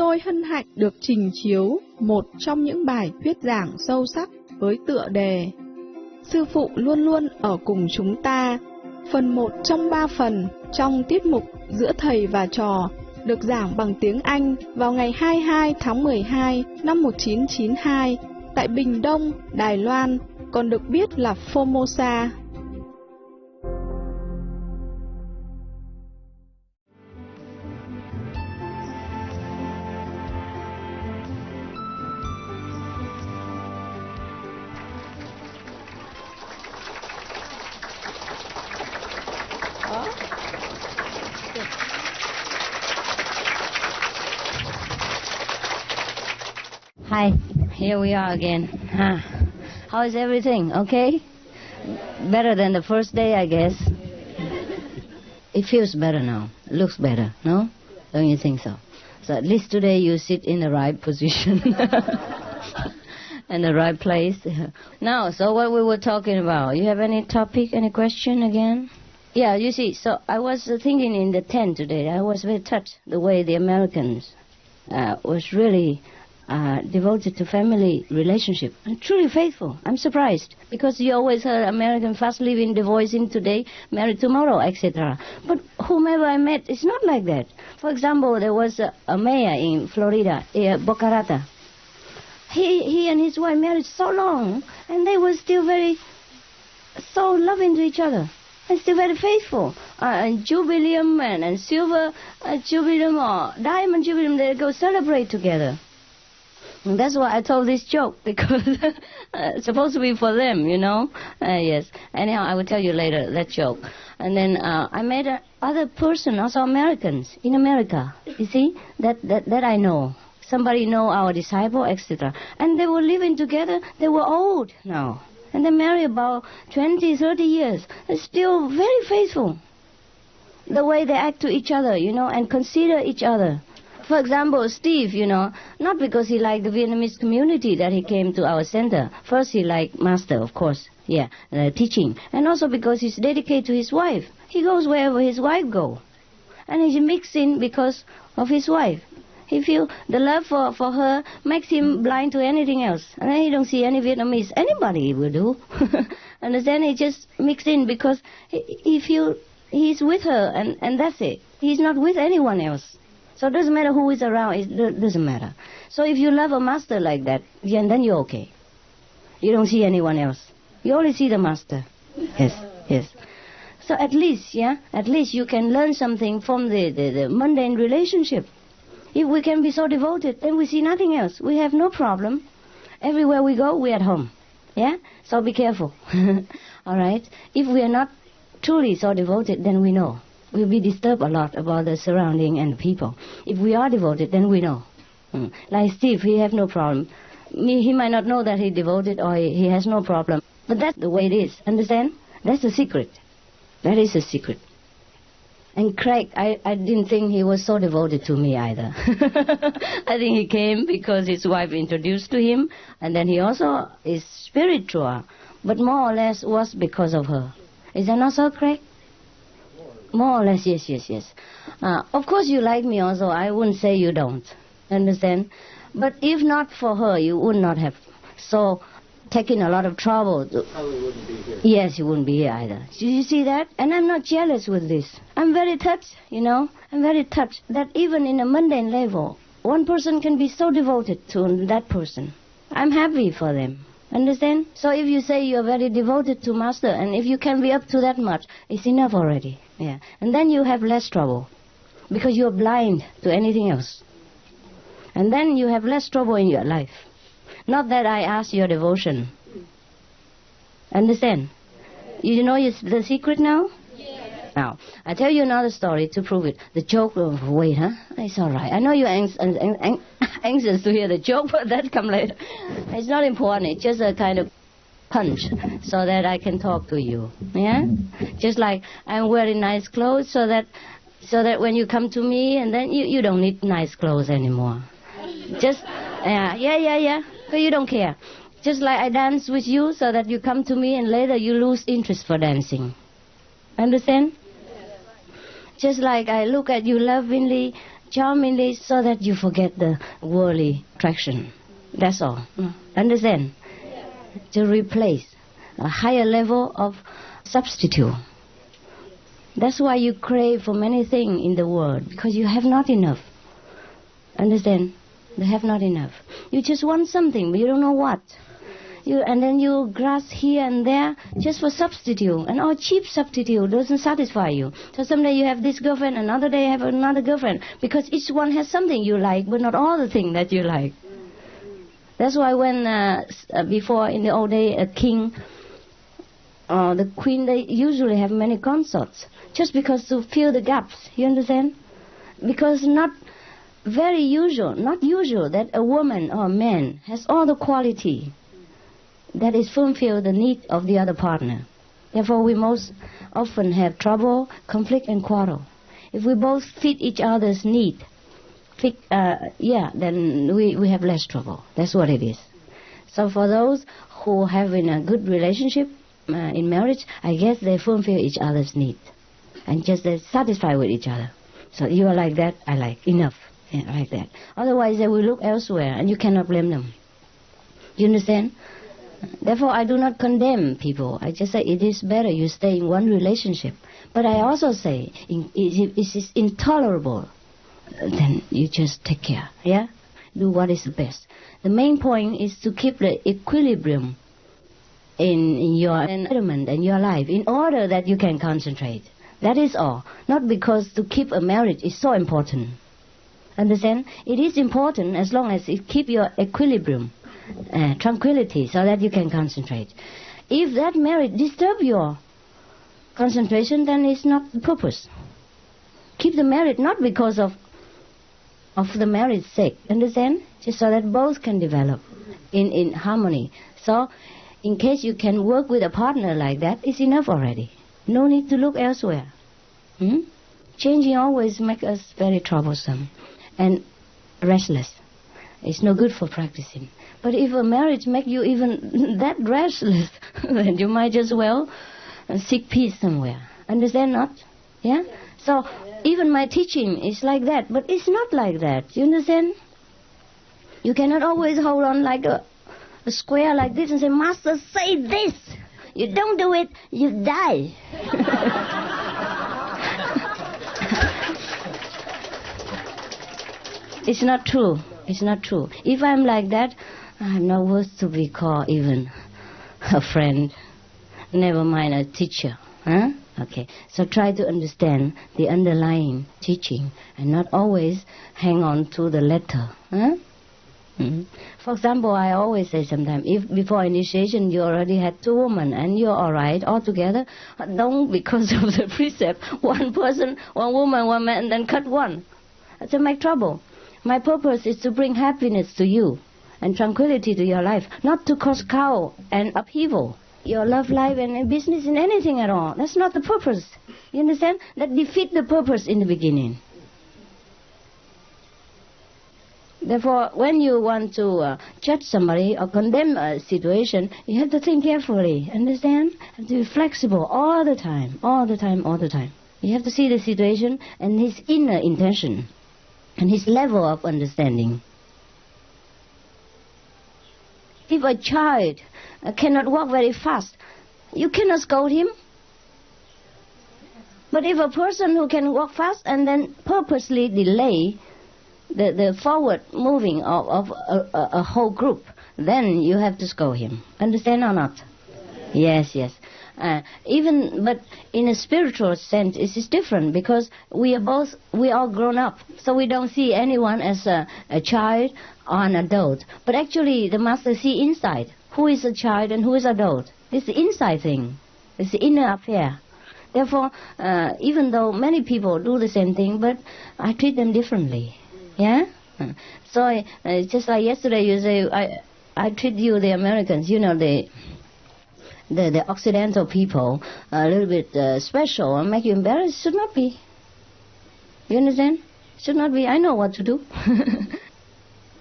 tôi hân hạnh được trình chiếu một trong những bài thuyết giảng sâu sắc với tựa đề Sư phụ luôn luôn ở cùng chúng ta, phần 1 trong 3 phần trong tiết mục Giữa thầy và trò, được giảng bằng tiếng Anh vào ngày 22 tháng 12 năm 1992 tại Bình Đông, Đài Loan, còn được biết là Formosa. Hi, here we are again. How is everything? Okay? Better than the first day, I guess. It feels better now. It looks better, no? Don't you think so? So at least today you sit in the right position. In the right place. Now, so what we were talking about, you have any topic, any question again? Yeah, you see, so I was thinking in the tent today, I was very touched the way the Americans was really devoted to family relationship and truly faithful. I'm surprised because you always heard American fast living, divorcing today, married tomorrow, etc. But whomever I met, it's not like that. For example, there was a mayor in Florida, Boca Raton. He and his wife married so long, and they were still so loving to each other. And still very faithful. Jubileum and silver jubileum or diamond jubileum, they go celebrate together. And that's why I told this joke, because it's supposed to be for them, you know. Yes. Anyhow, I will tell you later that joke. And then I met other person, also Americans, in America. You see, that I know. Somebody know our disciple, etc. And they were living together. They were old now. And they married about 20, 30 years. They're still very faithful. The way they act to each other, you know, and consider each other. For example, Steve, you know, not because he liked the Vietnamese community that he came to our center. First, he liked Master, of course, teaching. And also because he's dedicated to his wife. He goes wherever his wife goes. And he's mixed in because of his wife. He feels the love for her makes him blind to anything else. And then he don't see any Vietnamese. Anybody will do. Understand? He just mixed in because he feels he's with her and that's it. He's not with anyone else. So it doesn't matter who is around. It doesn't matter. So if you love a master like that, then you're okay. You don't see anyone else. You only see the master. Yes. So at least you can learn something from the mundane relationship. If we can be so devoted, then we see nothing else. We have no problem. Everywhere we go, we're at home. Yeah? So be careful. All right? If we are not truly so devoted, then we know. We'll be disturbed a lot about the surrounding and the people. If we are devoted, then we know. Like Steve, he have no problem. He might not know that he's devoted or he has no problem. But that's the way it is. Understand? That's the secret. That is the secret. And Craig, I didn't think he was so devoted to me either. I think he came because his wife introduced to him, and then he also is spiritual, but more or less was because of her. Is that not so, Craig? More or less, yes. Of course you like me also. I wouldn't say you don't. Understand? But if not for her, you would not have so taken a lot of trouble. Probably wouldn't be here. Yes, you wouldn't be here either. You see that? And I'm not jealous with this. I'm very touched, you know. I'm very touched that even in a mundane level, one person can be so devoted to that person. I'm happy for them. Understand? So if you say you're very devoted to Master, and if you can be up to that much, it's enough already. Yeah. And then you have less trouble, because you're blind to anything else. And then you have less trouble in your life. Not that I ask your devotion. Understand? You know the secret now? Yes. Now, I tell you another story to prove it. The joke, wait, huh? It's all right. I know you're anxious to hear the joke, but that come later. It's not important. It's just a kind of punch so that I can talk to you. Yeah? Just like I'm wearing nice clothes so that when you come to me, and then you don't need nice clothes anymore. Just, yeah. But you don't care. Just like I dance with you so that you come to me and later you lose interest for dancing. Understand? Just like I look at you lovingly charmingly so that you forget the worldly attraction. That's all. Understand? To replace a higher level of substitute. That's why you crave for many things in the world, because you have not enough. Understand? You have not enough. You just want something, but you don't know what. And then you grasp here and there just for substitute. And all cheap substitute doesn't satisfy you. So someday you have this girlfriend, another day you have another girlfriend. Because each one has something you like, but not all the things that you like. That's why when, before in the old day, a king or the queen, they usually have many consorts. Just because to fill the gaps. You understand? Because not usual that a woman or a man has all the quality that is fulfill the need of the other partner. Therefore, we most often have trouble, conflict, and quarrel. If we both fit each other's need, then we have less trouble. That's what it is. So for those who have in a good relationship in marriage, I guess they fulfill each other's need, and just they're satisfied with each other. So you are like that, I like enough, like that. Otherwise, they will look elsewhere, and you cannot blame them. You understand? Therefore, I do not condemn people. I just say it is better you stay in one relationship. But I also say, if it is intolerable, then you just take care, yeah? Do what is best. The main point is to keep the equilibrium in your environment and your life in order that you can concentrate. That is all. Not because to keep a marriage is so important. Understand? It is important as long as it keep your equilibrium. Tranquility, so that you can concentrate. If that marriage disturb your concentration, then it's not the purpose. Keep the marriage not because of the marriage's sake, understand? Just so that both can develop in harmony. So, in case you can work with a partner like that, it's enough already. No need to look elsewhere. Changing always makes us very troublesome and restless. It's no good for practicing. But if a marriage makes you even that restless, then you might as well seek peace somewhere. Understand not? Yeah? So, even my teaching is like that, but it's not like that. You understand? You cannot always hold on like a square like this and say, Master, say this. You don't do it, you die. It's not true. It's not true. If I'm like that, I'm not worth to be called even a friend. Never mind a teacher. Huh? Okay. So try to understand the underlying teaching and not always hang on to the letter. Huh? For example, I always say sometimes, if before initiation you already had 2 women and you're all right all together, don't because of the precept, one person, one woman, one man, and then cut one. That's make trouble. My purpose is to bring happiness to you and tranquility to your life, not to cause chaos and upheaval. Your love life and business in anything at all. That's not the purpose. You understand? That defeats the purpose in the beginning. Therefore, when you want to judge somebody or condemn a situation, you have to think carefully. Understand? You have to be flexible all the time, all the time, all the time. You have to see the situation and his inner intention and his level of understanding. If a child cannot walk very fast, you cannot scold him. But if a person who can walk fast and then purposely delay the forward moving of a whole group, then you have to scold him. Understand or not? Yes, yes. But in a spiritual sense, it is different because we all grown up, so we don't see anyone as a child or an adult. But actually, the master see inside who is a child and who is adult. It's the inside thing. It's the inner affair. Therefore, even though many people do the same thing, but I treat them differently. Yeah. So just like yesterday, you say I treat you, the Americans, you know, the Occidental people, a little bit special and make you embarrassed. Should not be. You understand? Should not be. I know what to do.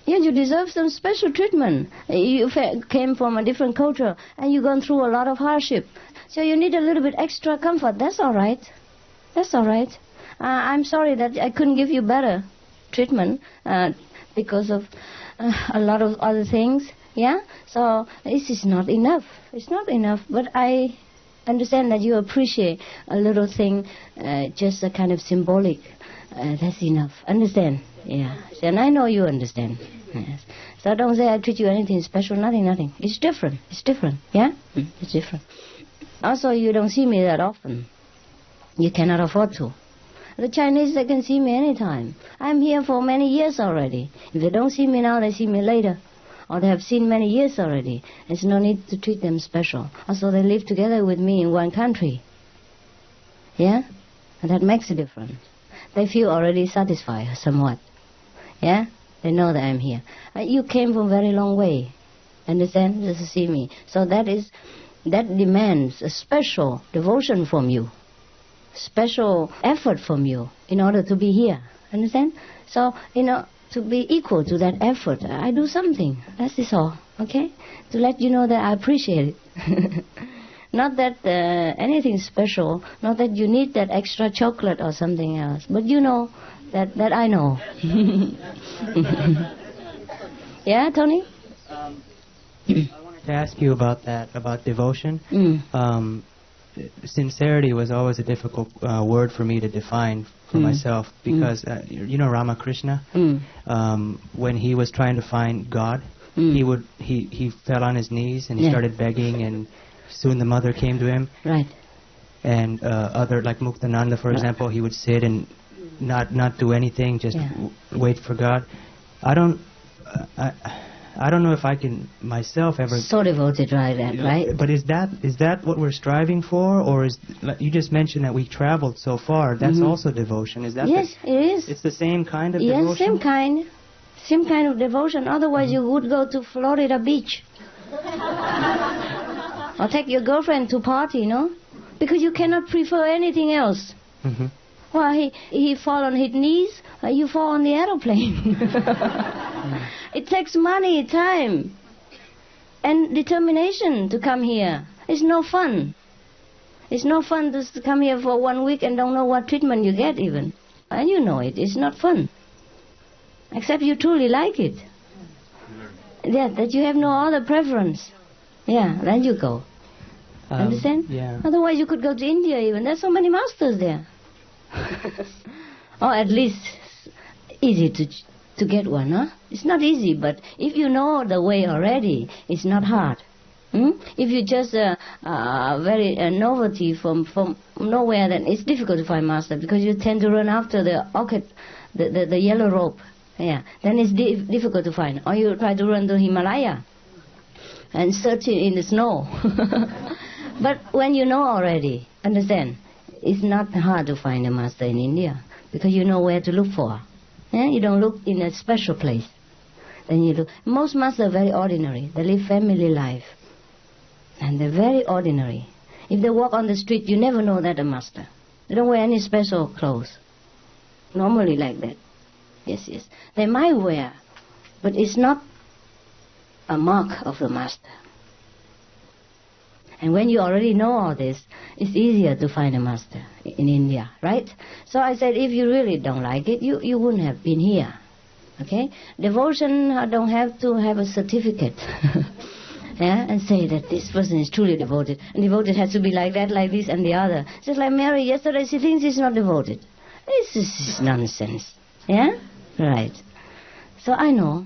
Yeah, you deserve some special treatment. You came from a different culture and you've gone through a lot of hardship. So you need a little bit extra comfort. That's all right. That's all right. I'm sorry that I couldn't give you better. treatment because of a lot of other things. Yeah, so this is not enough. It's not enough. But I understand that you appreciate a little thing, just a kind of symbolic. That's enough. Understand? Yeah. And I know you understand. Yes. So don't say I treat you anything special. Nothing. It's different. It's different. Yeah? It's different. Also, you don't see me that often. You cannot afford to. The Chinese, they can see me anytime. I'm here for many years already. If they don't see me now, they see me later. Or they have seen many years already. There's no need to treat them special. Also, they live together with me in one country. Yeah? And that makes a difference. They feel already satisfied somewhat. Yeah? They know that I'm here. You came from a very long way. Understand? Just to see me. So that demands a special devotion from you. Special effort from you in order to be here. Understand? So, to be equal to that effort, I do something. That's it all. Okay? To let you know that I appreciate it. Not that anything special, not that you need that extra chocolate or something else, but you know that I know. Yeah, Tony? I wanted to ask you about that, about devotion. Sincerity was always a difficult word for me to define for myself, because you know Ramakrishna, when he was trying to find God, he fell on his knees and he started begging, and soon the mother came to him. Right. And other, like Muktananda, for example, he would sit and not do anything, just wait for God. I don't know if I can myself ever. So devoted, right? But is that what we're striving for, or is, like you just mentioned that we traveled so far? That's also devotion. Is that? Yes, it is. It's the same kind of devotion. Yes, same kind of devotion. Otherwise, you would go to Florida Beach, or take your girlfriend to party, because you cannot prefer anything else. Well, he fall on his knees, you fall on the aeroplane. It takes money, time, and determination to come here. It's no fun. It's no fun to come here for 1 week and don't know what treatment you get even. And you know it. It's not fun. Except you truly like it. Yeah, that you have no other preference. Yeah, then you go. Understand? Yeah. Otherwise you could go to India even. There's so many masters there. Or at least easy to get one, huh? It's not easy, but if you know the way already, it's not hard. If you just very novelty from nowhere, then it's difficult to find master, because you tend to run after the orchid, the yellow rope. Yeah, then it's difficult to find. Or you try to run to Himalaya and search it in the snow. But when you know already, understand, it's not hard to find a master in India, because you know where to look for. Yeah? You don't look in a special place. Then you look. Most masters are very ordinary. They live family life. And they're very ordinary. If they walk on the street, you never know that a master. They don't wear any special clothes. Normally like that. Yes. They might wear, but it's not a mark of the master. And when you already know all this, it's easier to find a master in India, right? So I said, if you really don't like it, you wouldn't have been here. Okay? Devotion don't have to have a certificate. Yeah? And say that this person is truly devoted. And devoted has to be like that, like this, and the other. Just like Mary yesterday, she thinks she's not devoted. This is nonsense. Yeah? Right. So I know.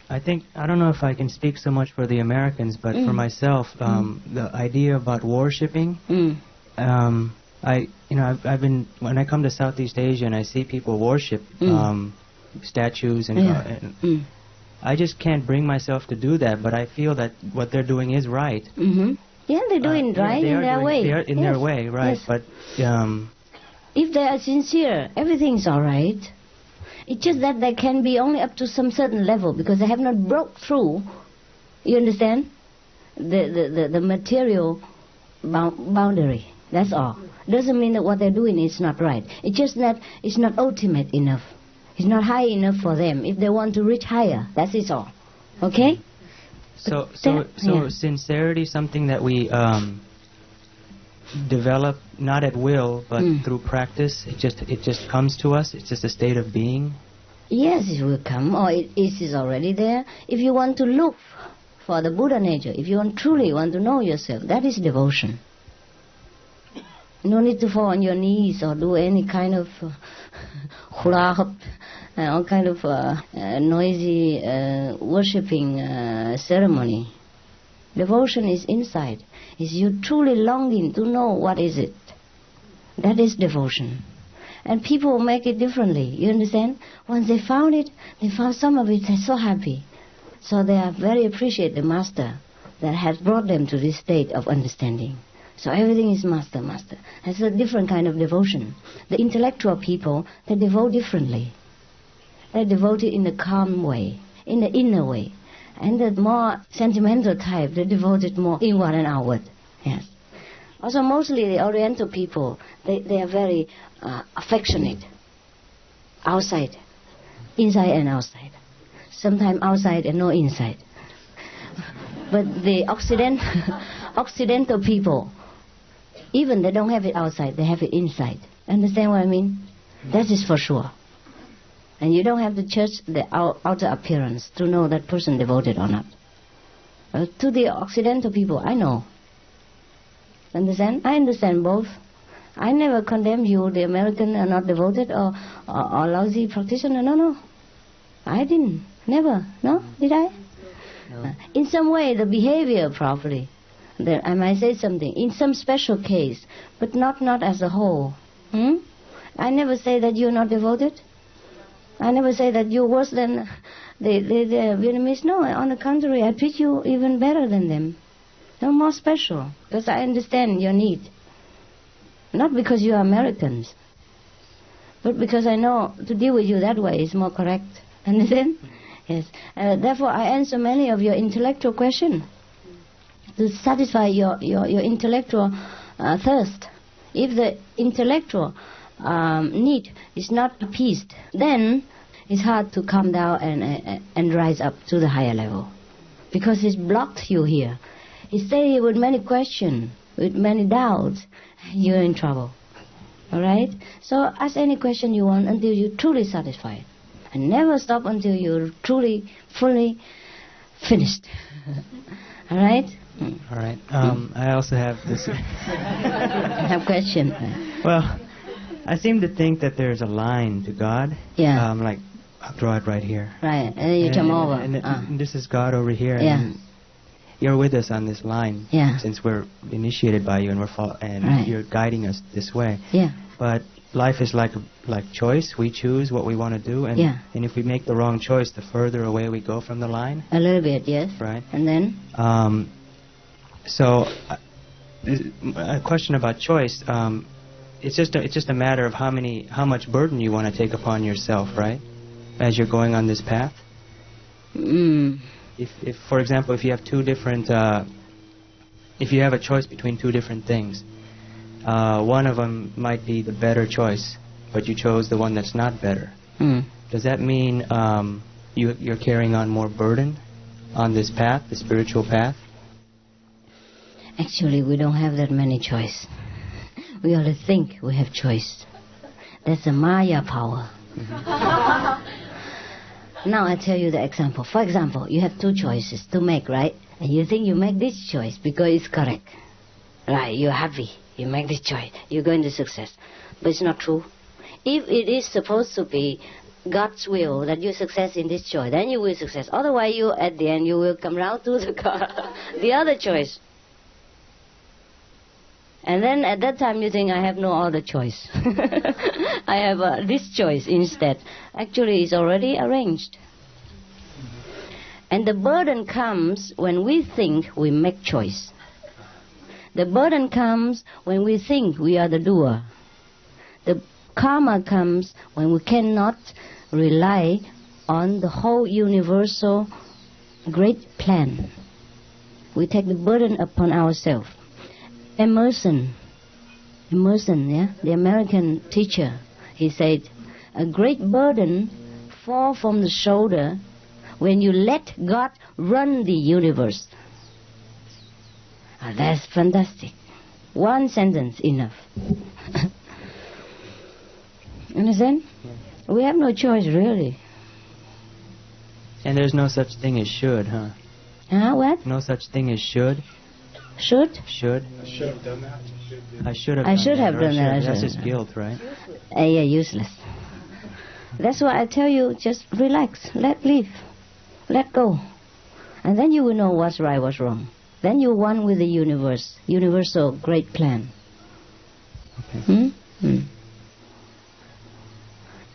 I think, I don't know if I can speak so much for the Americans, but for myself, the idea about worshipping, I've been, when I come to Southeast Asia and I see people worship statues and I just can't bring myself to do that, but I feel that what they're doing is right. Yeah, they're doing right in their way. They are in their way, right? Yes. But if they are sincere, everything's all right. It's just that they can be only up to some certain level, because they have not broke through, you understand, the material boundary. That's all. Doesn't mean that what they're doing is not right. It's just that it's not ultimate enough. It's not high enough for them. If they want to reach higher, that's it all. Okay? So sincerity, something that develop not at will, but through practice? It just comes to us. It's just a state of being. Yes, it will come, or it is already there. If you want to look for the Buddha nature, if you truly want to know yourself, that is devotion. No need to fall on your knees or do any kind of hula hoop, all kind of noisy worshipping ceremony. Devotion is inside. Is you truly longing to know what is it. That is devotion. And people make it differently, you understand? Once they found it, they found some of it, they're so happy. So they are very appreciate the master that has brought them to this state of understanding. So everything is master, master. That's a different kind of devotion. The intellectual people, they devote differently. They devote it in a calm way, in the inner way. And the more sentimental type, they devote it more inward and outward. Yes. Also, mostly the Oriental people, they are very affectionate. Outside. Inside and outside. Sometimes outside and no inside. But the Occidental people, even they don't have it outside, they have it inside. Understand what I mean? That is for sure. And you don't have to judge the outer appearance to know that person devoted or not. To the Occidental people, I know. Understand? I understand both. I never condemn you, the American are not devoted or lousy practitioner. No. I didn't. Never. No? Did I? No. In some way, the behavior properly. I might say something. In some special case, but not as a whole. I never say that you're not devoted. I never say that you're worse than the Vietnamese. No, on the contrary, I treat you even better than them. No more special, because I understand your need. Not because you are Americans, but because I know to deal with you that way is more correct. Understand? Yes. Therefore, I answer many of your intellectual questions to satisfy your intellectual thirst. If the intellectual need is not appeased, then it's hard to come down and rise up to the higher level, because it's blocked you here. It stay here with many questions, with many doubts. You're in trouble. All right? So ask any question you want until you're truly satisfied, and never stop until you're truly, fully finished. All right? All right. I also have this. I have a question. Well, I seem to think that there's a line to God. Yeah. Like, I'll draw it right here. Right. And then you jump over. And this is God over here. Yeah. And you're with us on this line. Yeah. Since we're initiated by you and right. you're guiding us this way. Yeah. But life is like choice. We choose what we want to do. And, and if we make the wrong choice, the further away we go from the line. A little bit, yes. Right. And then? So, a question about choice. It's just a matter of how much burden you want to take upon yourself, right? As you're going on this path. If for example, if you have two different, if you have a choice between two different things, one of them might be the better choice, but you chose the one that's not better. Does that mean you're carrying on more burden on this path, the spiritual path? Actually, we don't have that many choice. We only think we have choice. That's a Maya power. Now I tell you the example. For example, you have two choices to make, right? And you think you make this choice because it's correct. Right, you're happy. You make this choice. You're going to success. But it's not true. If it is supposed to be God's will that you success in this choice, then you will success. Otherwise, you at the end, you will come round to the other choice. And then at that time you think, I have no other choice. I have this choice instead. Actually, it's already arranged. And the burden comes when we think we make choice. The burden comes when we think we are the doer. The karma comes when we cannot rely on the whole universal great plan. We take the burden upon ourselves. Emerson, the American teacher, he said, a great burden falls from the shoulder when you let God run the universe. That's fantastic. One sentence enough. Understand? Yeah. We have no choice, really. And there's no such thing as should, huh? What? No such thing as should. Should? Should. I should have done that. I should have done that. That's just guilt, right? Yeah, useless. That's why I tell you, just relax, let live, let go. And then you will know what's right, what's wrong. Then you're one with the universe, universal great plan. Okay.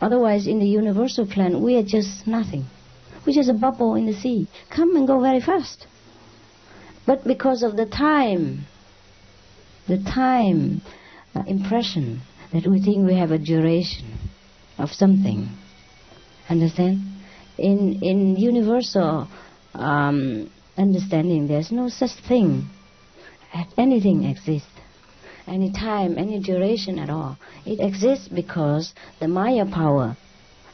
Otherwise, in the universal plan, we are just nothing. We're just a bubble in the sea. Come and go very fast. But because of the time impression that we think we have a duration of something. Understand? In universal understanding, there's no such thing. Anything exists. Any time, any duration at all. It exists because the Maya power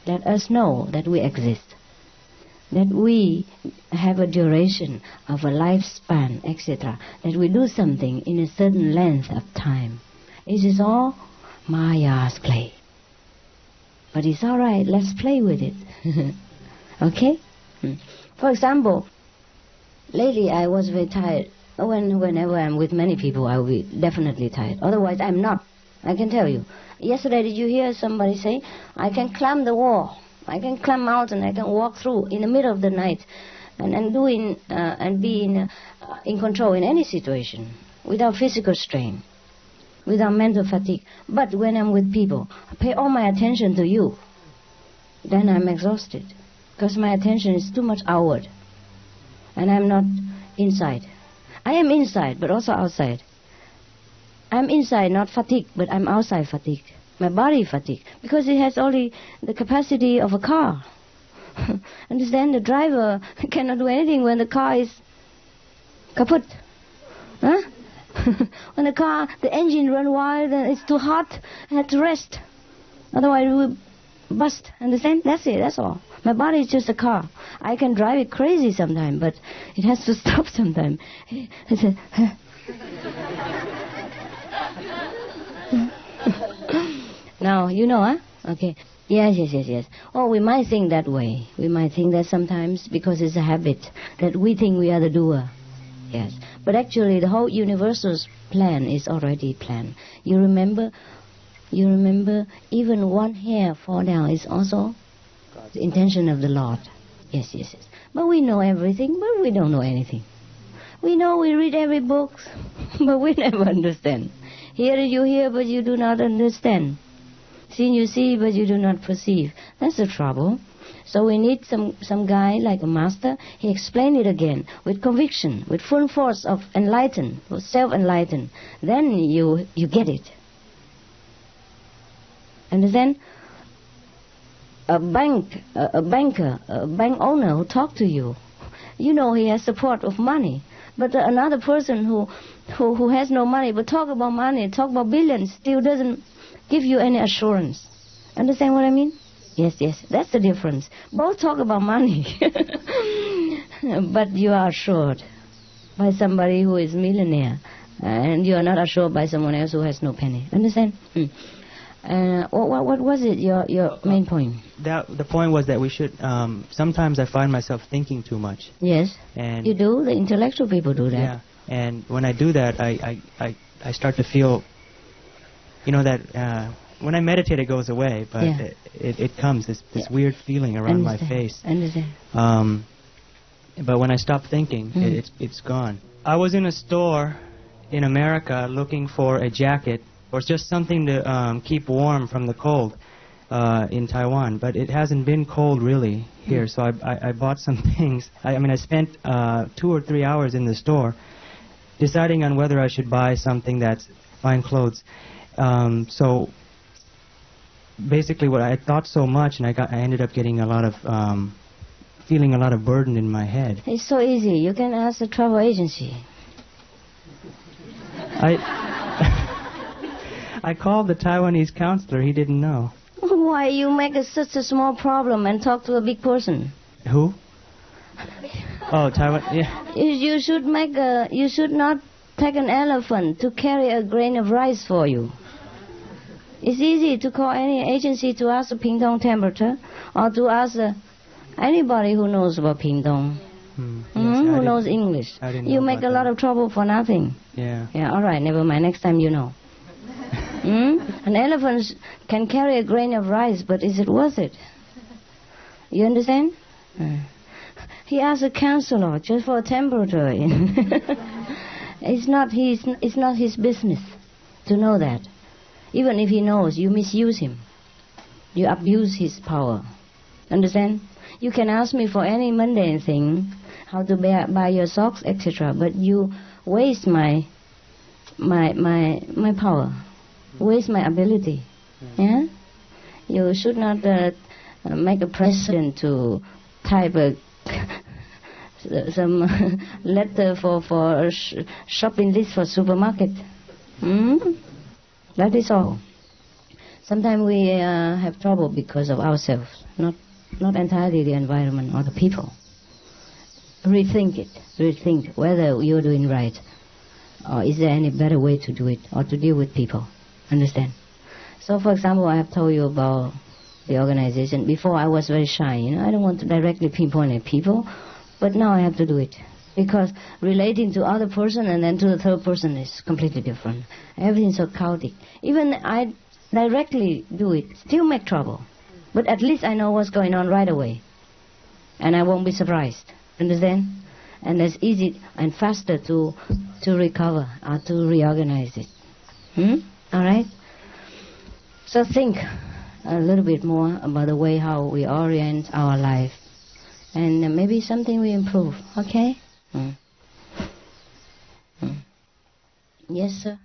let us know that we exist. That we have a duration of a lifespan, etc. That we do something in a certain length of time. It is all Maya's play. But it's all right, let's play with it. Okay? For example, lately I was very tired. Whenever I'm with many people, I will be definitely tired. Otherwise, I'm not. I can tell you. Yesterday, did you hear somebody say, I can climb the wall, I can climb mountain, I can walk through in the middle of the night and be in control in any situation without physical strain, without mental fatigue. But when I'm with people, I pay all my attention to you. Then I'm exhausted because my attention is too much outward and I'm not inside. I am inside, but also outside. I'm inside, not fatigued, but I'm outside fatigued. My body fatigued, because it has only the capacity of a car. Understand? The driver cannot do anything when the car is kaput. Huh? When the engine runs wild and it's too hot, I have to rest. Otherwise it will bust. Understand? That's it, that's all. My body is just a car. I can drive it crazy sometimes, but it has to stop sometimes. Now, you know, huh? Okay. Yes. Oh, we might think that way. We might think that sometimes because it's a habit that we think we are the doer. Yes. But actually, the whole universal's plan is already planned. You remember even one hair fall down is also the intention of the Lord. Yes. But we know everything, but we don't know anything. We know we read every book, but we never understand. Hear you hear, but you do not understand. See you see, but you do not perceive. That's the trouble. So we need some guy like a master. He explained it again with conviction, with full force of enlighten, self-enlighten. Then you get it. Understand? A banker, a bank owner who talk to you, you know he has support of money. But another person who has no money, but talk about money, talk about billions, still doesn't give you any assurance. Understand what I mean? Yes, that's the difference. Both talk about money, but you are assured by somebody who is millionaire, and you are not assured by someone else who has no penny. Understand? What was it, your main point? The point was that we should, sometimes I find myself thinking too much. Yes, and you do. The intellectual people do that. Yeah, and when I do that, I start to feel, that when I meditate it goes away, but yeah. it comes, this weird feeling around my face. Understand. But when I stop thinking, it's gone. I was in a store in America looking for a jacket or just something to keep warm from the cold in Taiwan, but it hasn't been cold really here, so I bought some things. I spent 2 or 3 hours in the store deciding on whether I should buy something that's fine clothes. So basically what I thought so much, and I ended up getting a lot of feeling a lot of burden in my head. It's so easy. You can ask the travel agency. I called the Taiwanese counselor. He didn't know. Why you make such a small problem and talk to a big person? Who? Oh, Taiwan. Yeah. You should not take an elephant to carry a grain of rice for you. It's easy to call any agency to ask the Pingdong temperature, or to ask anybody who knows about Pingdong, who knows English. You make a lot of trouble for nothing. Yeah. Yeah, all right, never mind. Next time you know. An elephant can carry a grain of rice, but is it worth it? You understand? He asked a counselor just for a temperature. It's not his business to know that. Even if he knows, you misuse him. You abuse his power. Understand? You can ask me for any mundane thing, how to buy your socks, etc. But you waste my power, waste my ability. Yeah? You should not make a president to type some letter for shopping list for supermarket. That is all. Sometimes we have trouble because of ourselves, not entirely the environment or the people. Rethink it. Rethink whether you're doing right, or is there any better way to do it, or to deal with people. Understand? So, for example, I have told you about the organization. Before, I was very shy. I don't want to directly pinpoint at people, but now I have to do it. Because relating to other person and then to the third person is completely different. Everything's so chaotic. Even I directly do it, still make trouble. But at least I know what's going on right away. And I won't be surprised. Understand? And it's easy and faster to recover or to reorganize it. All right? So think a little bit more about the way how we orient our life. And maybe something we improve. Okay? Yes, sir.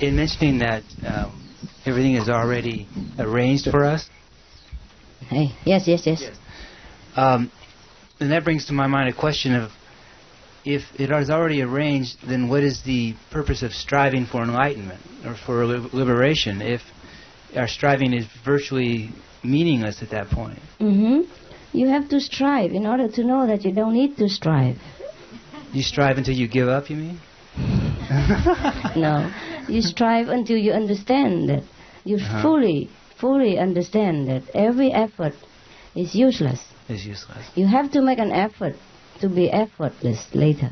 In mentioning that everything is already arranged for us. Hey, yes. And that brings to my mind a question of, if it is already arranged, then what is the purpose of striving for enlightenment or for liberation if our striving is virtually meaningless at that point? You have to strive in order to know that you don't need to strive. You strive until you give up, you mean? No. You strive until you understand that. You fully understand that every effort is useless. Is useless. You have to make an effort to be effortless later.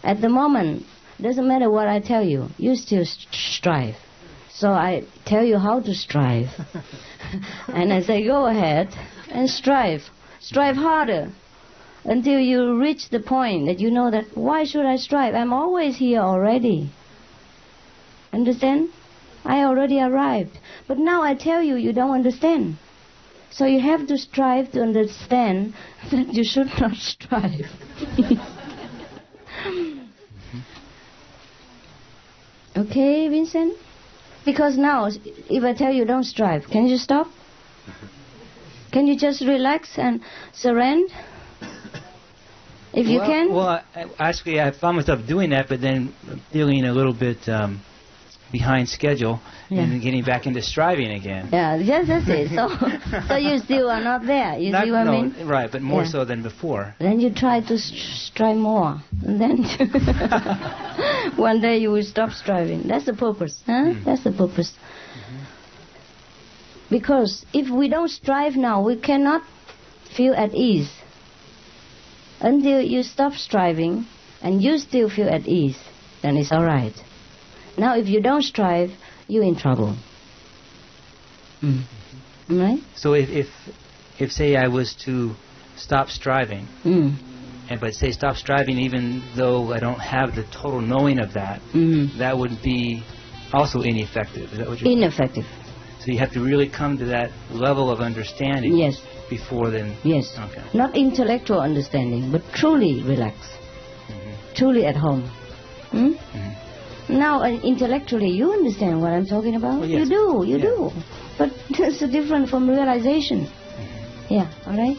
At the moment, doesn't matter what I tell you, you still strive. So I tell you how to strive. And I say, go ahead and strive. Strive harder until you reach the point that you know that, why should I strive? I'm always here already. Understand? I already arrived. But now I tell you, you don't understand. So you have to strive to understand that you should not strive. Okay, Vincent? Because now, if I tell you don't strive, can you stop? Can you just relax and surrender? If you can? Well, actually, I found myself doing that, but then feeling a little bit behind schedule and getting back into striving again. Yeah, yes, that's it. So you still are not there. You see what I mean? Right, but more so than before. Then you try to strive more. And then one day you will stop striving. That's the purpose. Huh? That's the purpose. Because if we don't strive now, we cannot feel at ease. Until you stop striving and you still feel at ease, then it's all right. Now, if you don't strive, you're in trouble. Right? So if say I was to stop striving, but say stop striving even though I don't have the total knowing of that, that would be also ineffective. Is that what you're saying? Ineffective. So you have to really come to that level of understanding. Yes. Before then. Yes. Okay. Not intellectual understanding, but truly relaxed. Truly at home. Now, intellectually, you understand what I'm talking about? Well, yes. You do. But it's different from realization. Yeah, all right?